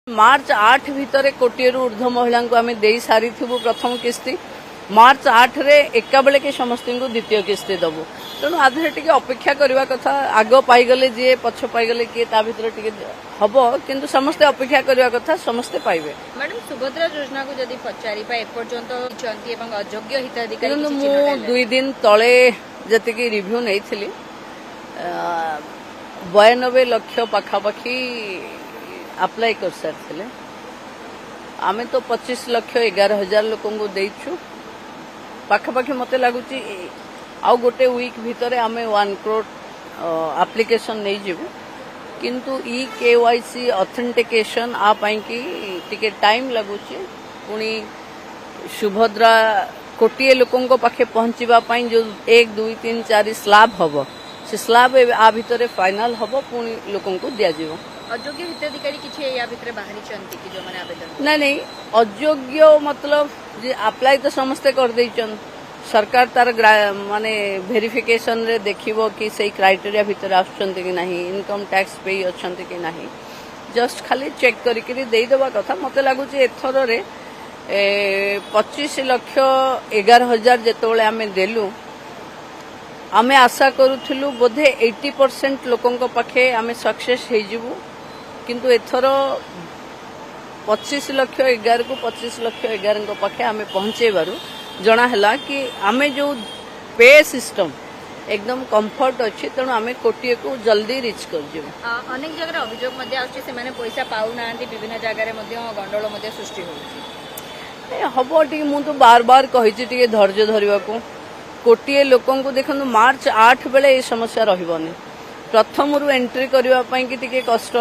मार्च 8 भितर कोटी ऊर्ध्व महिला को आम दे सारी प्रथम किस्ती मार्च 8 रे एका बेले के समस्त को द्वितीय किस्ती दबु तेणु आधे टे अपेक्षा करने कथा आग पाईगले जी पछ पाईगले किए ता भीतर टे हम किंतु समस्ते अपेक्षा करने कथा समस्ते पाइबे। मैडम सुभद्रा योजना को जदि पचारिबा एपर्यंत चंती एवं अयोग्य हिताधिकारी मु 2 दिन तले जति रिव्यू नहीं 92 लाख पाखापाखि अप्लाई कर सारी आमे तो 25 लाख 11,000 लोक को देचु पाखापाखि मत लगुच आउ गोटे वीक भितर आमे 1 करोड़ एप्लिकेशन नहीं जीवु किंतु ई केवाईसी ऑथेंटिकेशन आ पाई की टिके टाइम लगुच पुणी सुभद्रा कोटिए लोकों पाखे पहुंचवा जो 1 2 3 4 स्लाब हम से स्लाब आ भितर फाइनल हम पुणी लोकों को दिया जाव। अयोग्य हिताधिकारी किछि या भितर बाहरी चंती कि जो माने आवेदन नहीं अयोग्य मतलब जे अप्लाई तो समस्ते कर देइचन सरकार तार माने वेरिफिकेशन रे देखिबो कि सही क्राइटेरिया भितर आछंती कि नहीं इनकम टैक्स पे अछंती कि नहीं जस्ट खाली चेक करिकरी देई देबा कथा मते लागुची एथरो रे 25 लाख 11,000 जेतोले आमे देलु आमे आशा करूथिलु बोधे 80% लोकंक पाखे आमे सक्सेस हे जिवु किंतु एथर 25 लाख 11 को 25 लाख 11 को पाखे आमे पहुंचे बारू जना हला कि आमे जो पे सिस्टम एकदम कंफर्ट अच्छी तेणु आमे कोटिए को जल्दी रिच कर जिवु। अनेक जगह अभियोग मध्ये आछि से माने पैसा पाउ नांती विभिन्न जगह रे मध्ये गंडोल मध्ये सृष्टि होउछि हबो टी मु तो बार बार कहिछि टी धैर्य धरिबा को कोटिए लोकों को देखो मार्च 8 बेले ये समस्या रहिबनी प्रथम रु एंट्री करने की टिके कष्ट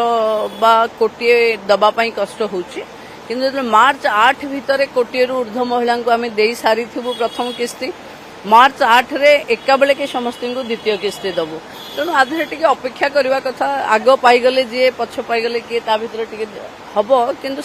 बा कोटिए दबा कष्ट होउछि किंतु मार्च 8 भितर कोटिए ऊर्ध्व महिला को आम दे सारी प्रथम किस्ती मार्च 8 रे एका बेले के समस्त को द्वितीय किस्ती दबु तेणु आधे टे अपेक्षा करने कथा आग पाईगले जी पछ पाईगले किए ता भीतर हम किंतु